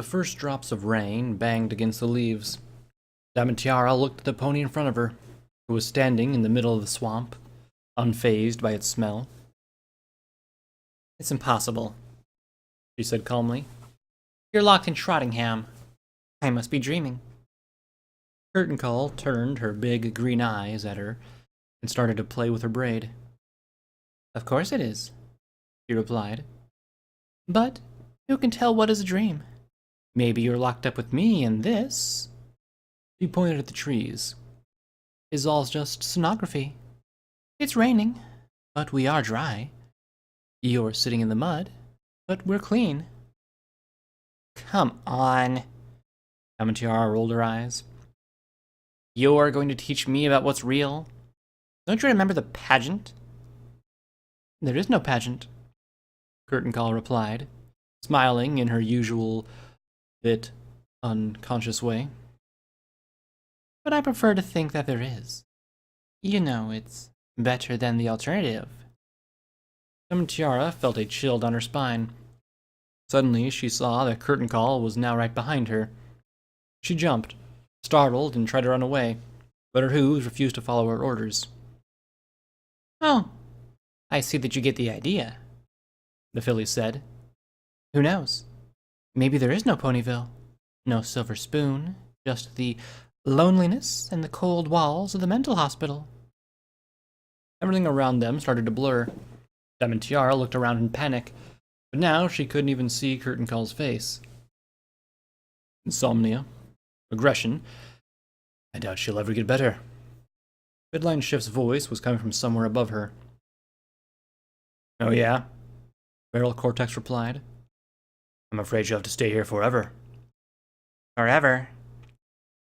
The first drops of rain banged against the leaves. Damatiara looked at the pony in front of her, who was standing in the middle of the swamp, unfazed by its smell. "It's impossible," she said calmly. "You're locked in Trottingham. I must be dreaming." Curtain Call turned her big green eyes at her and started to play with her braid. "Of course it is," she replied. "But who can tell what is a dream? Maybe you're locked up with me and this," she pointed at the trees, "is all just sonography. It's raining, but we are dry. You're sitting in the mud, but we're clean." "Come on," Amatiara rolled her eyes. "You're going to teach me about what's real? Don't you remember the pageant?" "There is no pageant," Curtain Call replied, smiling in her usual bit unconscious way. "But I prefer to think that there is. You know, it's better than the alternative." Tiara felt a chill down her spine. Suddenly, she saw that Curtain Call was now right behind her. She jumped, startled, and tried to run away, but her hooves refused to follow her orders. "Oh, I see that you get the idea," the filly said. "Who knows? Maybe there is no Ponyville, no silver spoon, just the loneliness and the cold walls of the mental hospital." Everything around them started to blur. Tiara looked around in panic, but now she couldn't even see Curtain Call's face. Insomnia, aggression. I doubt she'll ever get better. Midline Shift's voice was coming from somewhere above her. "Oh yeah?" Feral Cortex replied. "I'm afraid you'll have to stay here forever." "Forever?"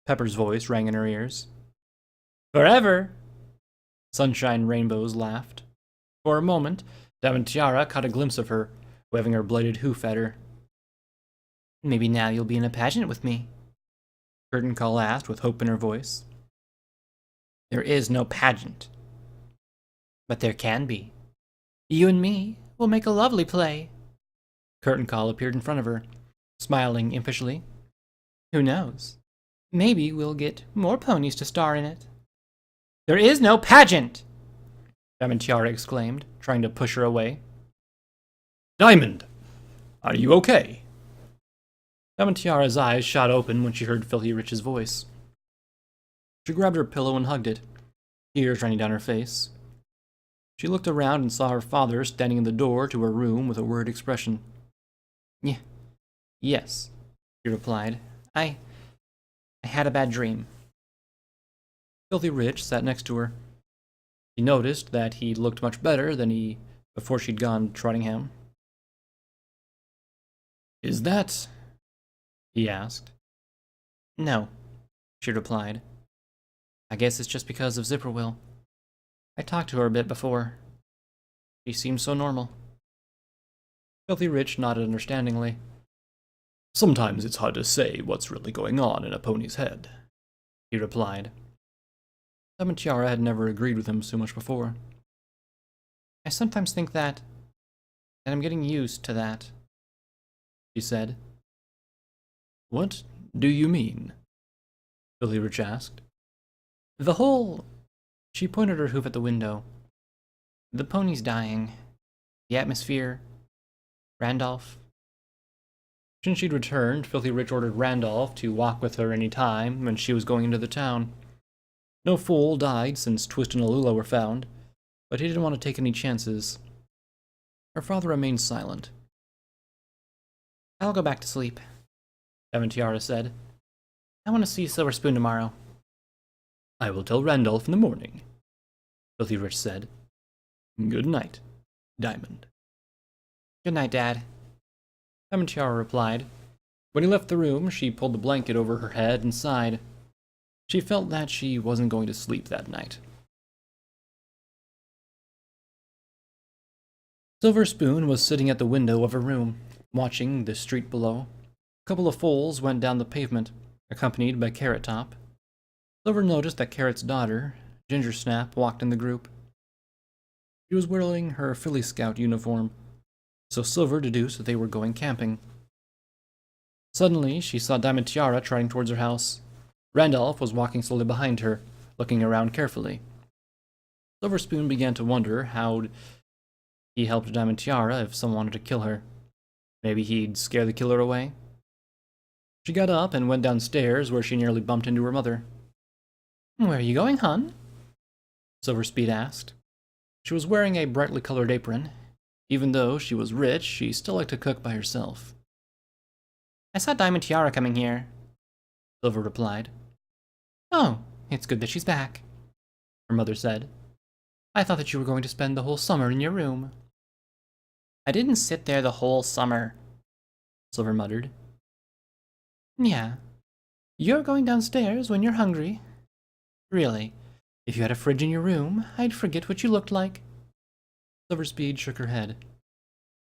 Pepper's voice rang in her ears. "Forever?" Sunshine Rainbows laughed. For a moment, Tiara caught a glimpse of her, waving her bladed hoof at her. "Maybe now you'll be in a pageant with me?" Curtain Call asked with hope in her voice. "There is no pageant." "But there can be. You and me will make a lovely play." Curtain Call appeared in front of her, smiling impishly. "Who knows? Maybe we'll get more ponies to star in it." "There is no pageant!" Tiara exclaimed, trying to push her away. "Diamond, are you okay?" Tiara's eyes shot open when she heard Filthy Rich's voice. She grabbed her pillow and hugged it, tears running down her face. She looked around and saw her father standing in the door to her room with a worried expression. Yes," he replied. I had a bad dream." Filthy Rich sat next to her. She noticed that he looked much better than before she'd gone to Trottingham. "Is that?" he asked. "No," she replied. "I guess it's just because of Zipperwill. I talked to her a bit before. She seemed so normal." Filthy Rich nodded understandingly. "Sometimes it's hard to say what's really going on in a pony's head," he replied. Tiara had never agreed with him so much before. "I sometimes think that I'm getting used to that," she said. "What do you mean?" Filthy Rich asked. "The whole..." She pointed her hoof at the window. "The pony's dying. The atmosphere. Randolph." Since she'd returned, Filthy Rich ordered Randolph to walk with her any time when she was going into the town. No foal died since Twist and Alula were found, but he didn't want to take any chances. Her father remained silent. "I'll go back to sleep," Tiara said. "I want to see Silver Spoon tomorrow." "I will tell Randolph in the morning," Filthy Rich said. "Good night, Diamond." "Good night, Dad," Tiara replied. When he left the room, she pulled the blanket over her head and sighed. She felt that she wasn't going to sleep that night. Silver Spoon was sitting at the window of her room, watching the street below. A couple of foals went down the pavement, accompanied by Carrot Top. Silver noticed that Carrot's daughter, Ginger Snap, walked in the group. She was wearing her Filly Scout uniform, so Silver deduced that they were going camping. Suddenly, she saw Diamond Tiara trotting towards her house. Randolph was walking slowly behind her, looking around carefully. Silver Spoon began to wonder how he helped Diamond Tiara if someone wanted to kill her. Maybe he'd scare the killer away? She got up and went downstairs, where she nearly bumped into her mother. "Where are you going, hon?" Silver Speed asked. She was wearing a brightly colored apron. Even though she was rich, she still liked to cook by herself. "I saw Diamond Tiara coming here," Silver replied. "Oh, it's good that she's back," her mother said. "I thought that you were going to spend the whole summer in your room." "I didn't sit there the whole summer," Silver muttered. "Yeah, you're going downstairs when you're hungry. Really, if you had a fridge in your room, I'd forget what you looked like." Silver Speed shook her head.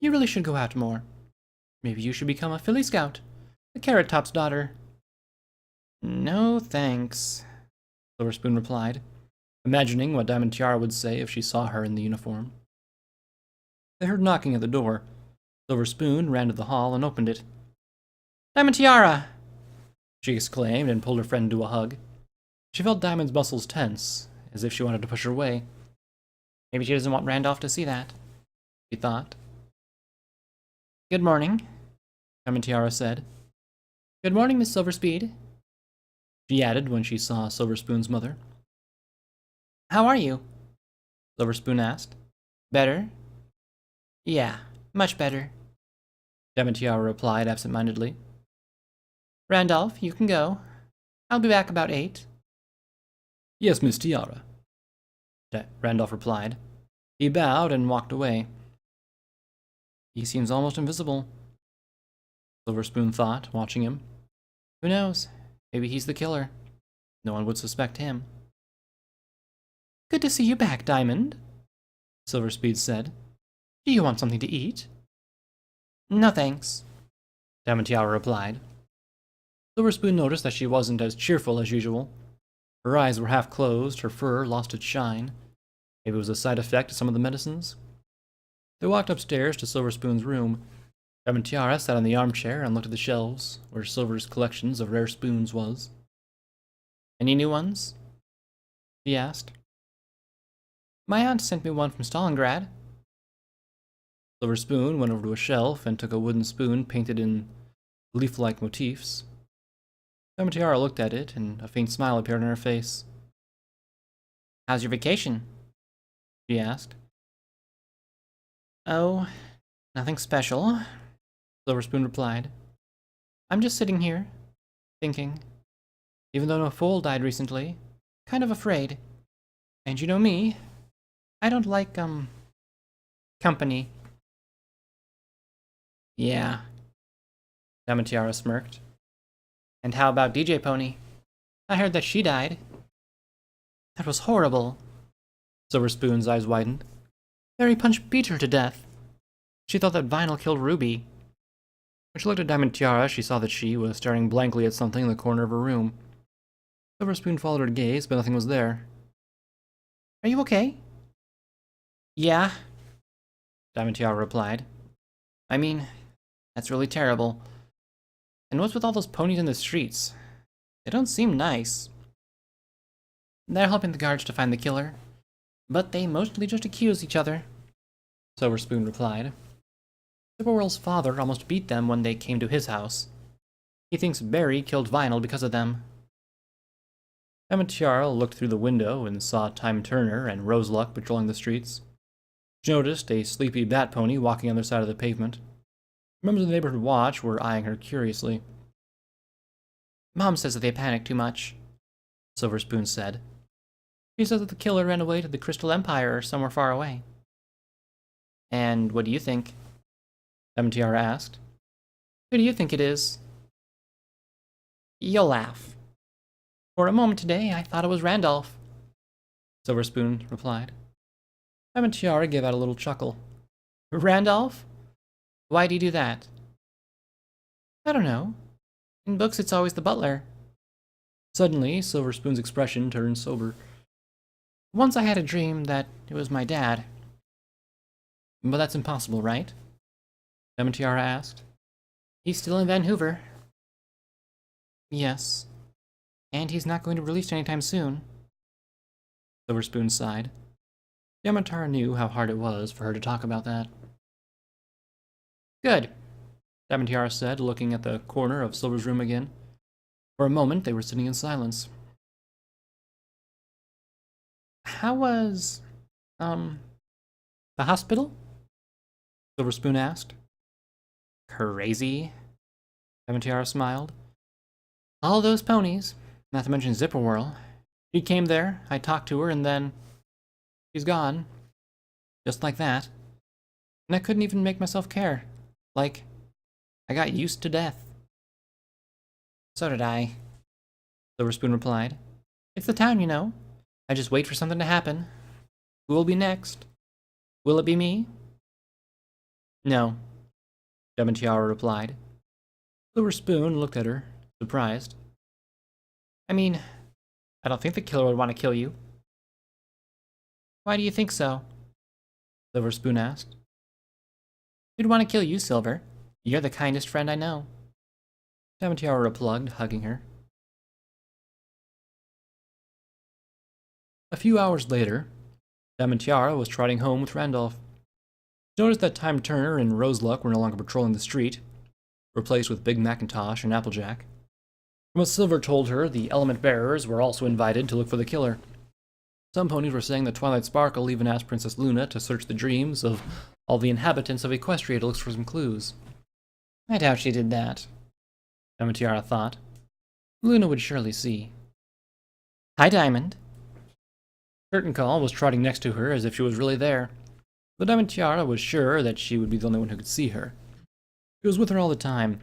"You really should go out more. Maybe you should become a Philly Scout, a Carrot Top's daughter." "No, thanks," Silver Spoon replied, imagining what Diamond Tiara would say if she saw her in the uniform. They heard knocking at the door. Silver Spoon ran to the hall and opened it. "Diamond Tiara!" she exclaimed and pulled her friend into a hug. She felt Diamond's muscles tense, as if she wanted to push her away. Maybe she doesn't want Randolph to see that, she thought. "Good morning," Diamond Tiara said. "Good morning, Miss Silverspeed," she added when she saw Silver Spoon's mother. "How are you?" Silver Spoon asked. "Better?" "Yeah, much better," Diamond Tiara replied absent-mindedly. "Randolph, you can go. I'll be back about 8. "Yes, Miss Tiara," Randolph replied. He bowed and walked away. He seems almost invisible, Silver Spoon thought, watching him. Who knows? Maybe he's the killer. No one would suspect him. "Good to see you back, Diamond," Silver Speed said. "Do you want something to eat?" "No, thanks," Diamond Tiara replied. Silver Spoon noticed that she wasn't as cheerful as usual. Her eyes were half closed, her fur lost its shine. Maybe it was a side effect of some of the medicines. They walked upstairs to Silver Spoon's room. Diamond Tiara sat on the armchair and looked at the shelves, where Silver's collections of rare spoons was. "Any new ones?" she asked. "My aunt sent me one from Stalingrad." Silver Spoon went over to a shelf and took a wooden spoon painted in leaf-like motifs. Diamond Tiara looked at it, and a faint smile appeared on her face. "How's your vacation?" she asked. "Oh, nothing special," Silver Spoon replied. "I'm just sitting here, thinking. Even though no foal died recently, kind of afraid. And you know me, I don't like, company." "Yeah," Diamond Tiara smirked. "And how about DJ Pony? I heard that she died." "That was horrible." Silver Spoon's eyes widened. "Barry Punch beat her to death. She thought that Vinyl killed Ruby." When she looked at Diamond Tiara, she saw that she was staring blankly at something in the corner of her room. Silver Spoon followed her gaze, but nothing was there. "Are you okay?" "Yeah," Diamond Tiara replied. "I mean, that's really terrible. And what's with all those ponies in the streets? They don't seem nice." "They're helping the guards to find the killer, but they mostly just accuse each other," Silver Spoon replied. Zipperwell's father almost beat them when they came to his house. He thinks Barry killed Vinyl because of them." Diamond Tiara looked through the window and saw Time Turner and Roseluck patrolling the streets. She noticed a sleepy bat pony walking on their side of the pavement. Members of the neighborhood watch were eyeing her curiously. "Mom says that they panic too much," Silver Spoon said. "She says that the killer ran away to the Crystal Empire or somewhere far away." "And what do you think?" Diamond Tiara asked. "Who do you think it is?" "You'll laugh. For a moment today, I thought it was Randolph," Silver Spoon replied. Diamond Tiara gave out a little chuckle. "Randolph? Why'd he do that?" "I don't know. In books, it's always the butler." Suddenly, Silver Spoon's expression turned sober. "Once I had a dream that it was my dad." "But that's impossible, right?" Diamond Tiara asked. "He's still in Vancouver. Yes. And he's not going to be released anytime soon. Silver Spoon sighed. Yamatar knew how hard it was for her to talk about that. Good, Damatiara said, looking at the corner of Silver's room again. For a moment, they were sitting in silence. How was, the hospital? Silver Spoon asked. Crazy, Damatiara smiled. All those ponies, not to mention Zipperwhirl. She came there, I talked to her, and then she's gone. Just like that. And I couldn't even make myself care. Like, I got used to death. So did I, Silver Spoon replied. It's the town, you know. I just wait for something to happen. Who will be next? Will it be me? No, Damatiara replied. Silver Spoon looked at her, surprised. I mean, I don't think the killer would want to kill you. Why do you think so? Silver Spoon asked. Who'd want to kill you, Silver? You're the kindest friend I know. Damatiara replied, hugging her. A few hours later, Damatiara was trotting home with Randolph. She noticed that Time Turner and Roseluck were no longer patrolling the street, replaced with Big Macintosh and Applejack. From what Silver told her, the element bearers were also invited to look for the killer. Some ponies were saying that Twilight Sparkle even asked Princess Luna to search the dreams of all the inhabitants of Equestria to look for some clues. I doubt she did that, Damatiara thought. Luna would surely see. Hi, Diamond. Curtain Call was trotting next to her as if she was really there, but Damatiara was sure that she would be the only one who could see her. She was with her all the time,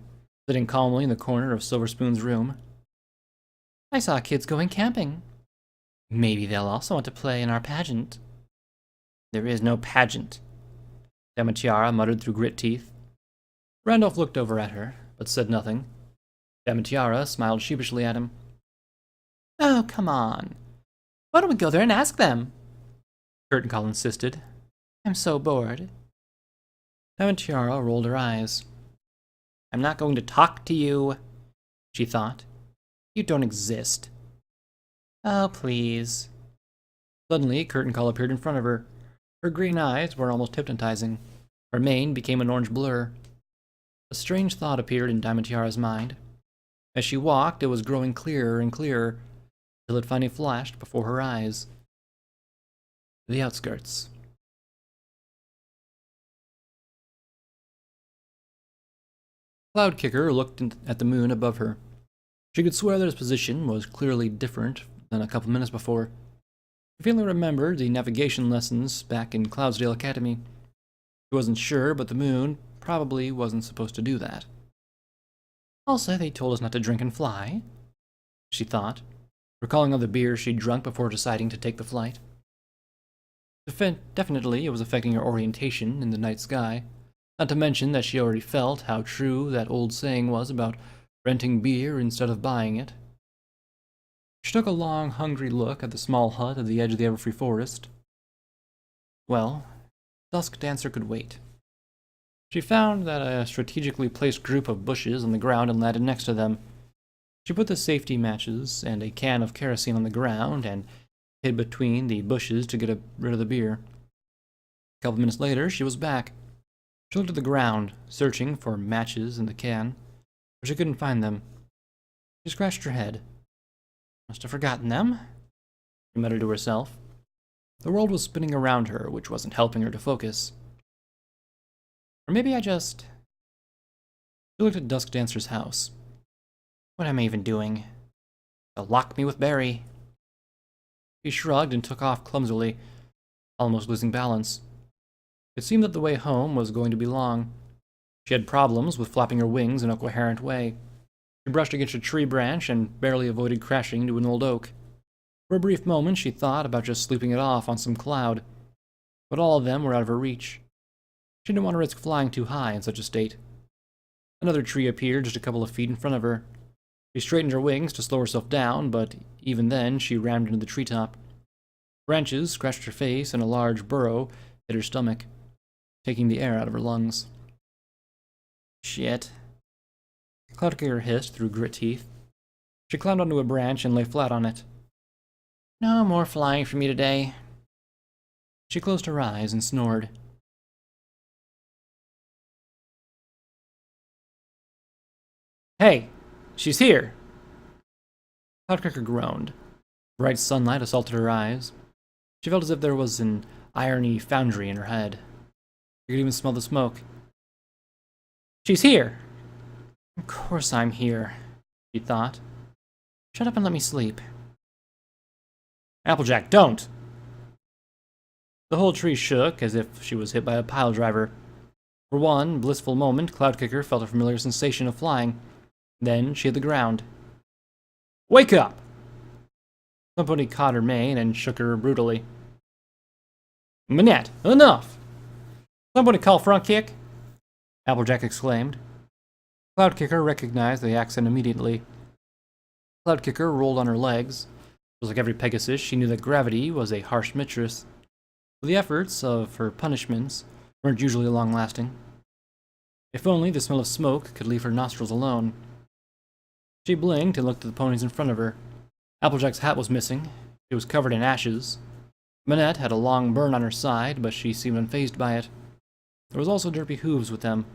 sitting calmly in the corner of Silver Spoon's room. I saw kids going camping. Maybe they'll also want to play in our pageant. There is no pageant, Damatiara muttered through grit teeth. Randolph looked over at her, but said nothing. Damatiara smiled sheepishly at him. Oh, come on. Why don't we go there and ask them? Curtain Call insisted. I'm so bored. Damatiara rolled her eyes. I'm not going to talk to you, she thought. You don't exist. Oh, please. Suddenly, Curtain Call appeared in front of her. Her green eyes were almost hypnotizing. Her mane became an orange blur. A strange thought appeared in Damatiara's mind. As she walked, it was growing clearer and clearer, till it finally flashed before her eyes. The outskirts. Cloud Kicker looked at the moon above her. She could swear that his position was clearly different than a couple minutes before. She faintly remembered the navigation lessons back in Cloudsdale Academy. She wasn't sure, but the moon probably wasn't supposed to do that. Also, they told us not to drink and fly, she thought, recalling all the beer she'd drunk before deciding to take the flight. Definitely, it was affecting her orientation in the night sky, not to mention that she already felt how true that old saying was about renting beer instead of buying it. She took a long, hungry look at the small hut at the edge of the Everfree Forest. Well, Dusk Dancer could wait. She found that a strategically placed group of bushes on the ground and landed next to them. She put the safety matches and a can of kerosene on the ground and hid between the bushes to get rid of the beer. A couple minutes later, she was back. She looked at the ground, searching for matches in the can, but she couldn't find them. She scratched her head. Must have forgotten them, she muttered to herself. The world was spinning around her, which wasn't helping her to focus. Or maybe I just... She looked at Dusk Dancer's house. What am I even doing? They'll lock me with Barry. She shrugged and took off clumsily, almost losing balance. It seemed that the way home was going to be long. She had problems with flapping her wings in a coherent way. She brushed against a tree branch and barely avoided crashing into an old oak. For a brief moment, she thought about just sleeping it off on some cloud, but all of them were out of her reach. She didn't want to risk flying too high in such a state. Another tree appeared just a couple of feet in front of her. She straightened her wings to slow herself down, but even then she rammed into the treetop. Branches scratched her face and a large burrow hit her stomach, taking the air out of her lungs. Shit. Cloudkicker hissed through grit teeth. She climbed onto a branch and lay flat on it. No more flying for me today. She closed her eyes and snored. Hey, she's here! Cloudcracker groaned. Bright sunlight assaulted her eyes. She felt as if there was an irony foundry in her head. She could even smell the smoke. She's here! Of course I'm here, she thought. Shut up and let me sleep. Applejack, don't! The whole tree shook as if she was hit by a pile driver. For one blissful moment, Cloudkicker felt a familiar sensation of flying. Then she hit the ground. Wake up! Somebody caught her mane and shook her brutally. Minette, enough! Somebody call front kick! Applejack exclaimed. Cloudkicker recognized the accent immediately. Cloudkicker rolled on her legs. Just like every Pegasus, she knew that gravity was a harsh mistress. But the efforts of her punishments weren't usually long-lasting. If only the smell of smoke could leave her nostrils alone. She blinked and looked at the ponies in front of her. Applejack's hat was missing. It was covered in ashes. Minette had a long burn on her side, but she seemed unfazed by it. There was also derpy hooves with them.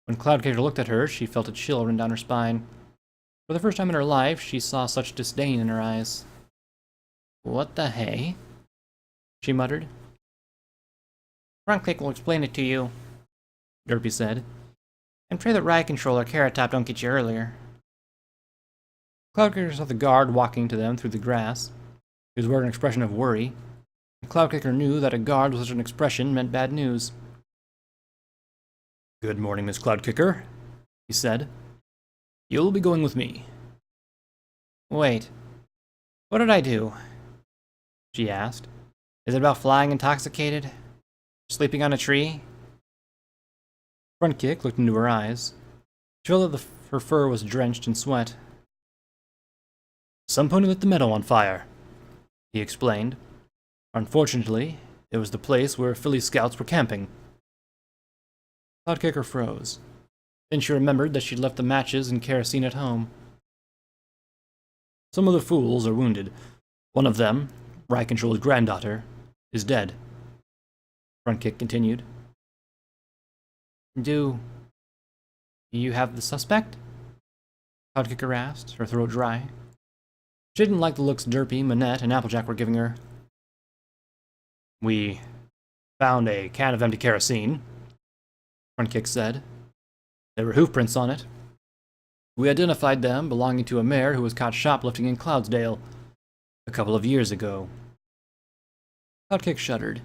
When Cloudkicker looked at her, she felt a chill run down her spine. For the first time in her life, she saw such disdain in her eyes. What the hey? She muttered. Frontkick will explain it to you, Derpy said. And pray that Riot Controller Carrot Top don't get you earlier. Cloudkicker saw the guard walking to them through the grass. He was wearing an expression of worry. And Cloudkicker knew that a guard with such an expression meant bad news. Good morning, Miss Cloudkicker, he said. You'll be going with me. Wait. What did I do? She asked. Is it about flying intoxicated? Sleeping on a tree? Frontkick looked into her eyes. She felt that her fur was drenched in sweat. Some pony lit the meadow on fire, he explained. Unfortunately, it was the place where Philly scouts were camping. Cloudkicker froze. Then she remembered that she'd left the matches and kerosene at home. Some of the fools are wounded. One of them, Riot Controller's granddaughter, is dead. Frontkick continued. Do you have the suspect? Cloudkicker asked, her throat dry. She didn't like the looks Derpy, Minette, and Applejack were giving her. We found a can of empty kerosene, Frontkick said. There were hoof prints on it. We identified them belonging to a mare who was caught shoplifting in Cloudsdale a couple of years ago. Cloudkick shuddered.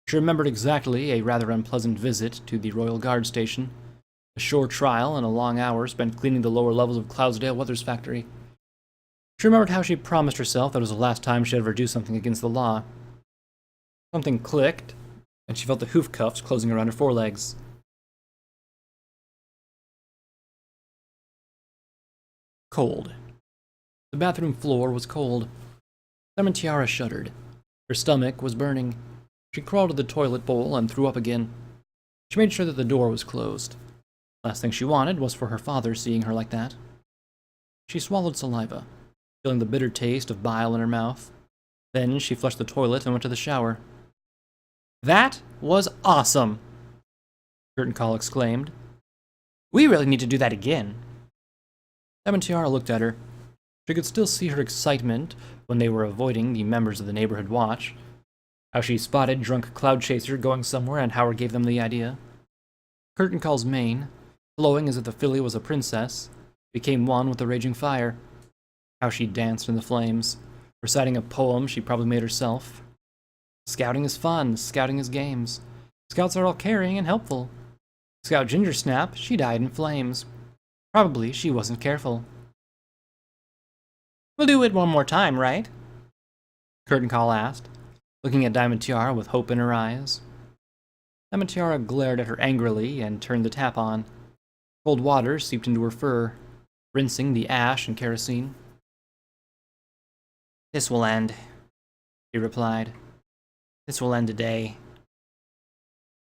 She remembered exactly a rather unpleasant visit to the Royal Guard station, a short trial and a long hour spent cleaning the lower levels of Cloudsdale Weathers Factory. She remembered how she promised herself that it was the last time she'd ever do something against the law. Something clicked, and she felt the hoof cuffs closing around her forelegs. Cold. The bathroom floor was cold. Lemon Tiara shuddered. Her stomach was burning. She crawled to the toilet bowl and threw up again. She made sure that the door was closed. Last thing she wanted was for her father seeing her like that. She swallowed saliva, feeling the bitter taste of bile in her mouth. Then she flushed the toilet and went to the shower. That was awesome! Curtain Call exclaimed. We really need to do that again. Lemon Tiara looked at her. She could still see her excitement when they were avoiding the members of the neighborhood watch. How she spotted drunk Cloud Chaser going somewhere and Howard gave them the idea. Curtain Call's mane, glowing as if the filly was a princess, became one with the raging fire. How she danced in the flames, reciting a poem she probably made herself. Scouting is fun, scouting is games. Scouts are all caring and helpful. Scout Ginger Snap, she died in flames. Probably she wasn't careful. We'll do it one more time, right? Curtain Call asked, looking at Diamond Tiara with hope in her eyes. Diamond Tiara glared at her angrily and turned the tap on. Cold water seeped into her fur, rinsing the ash and kerosene. This will end, she replied. This will end today.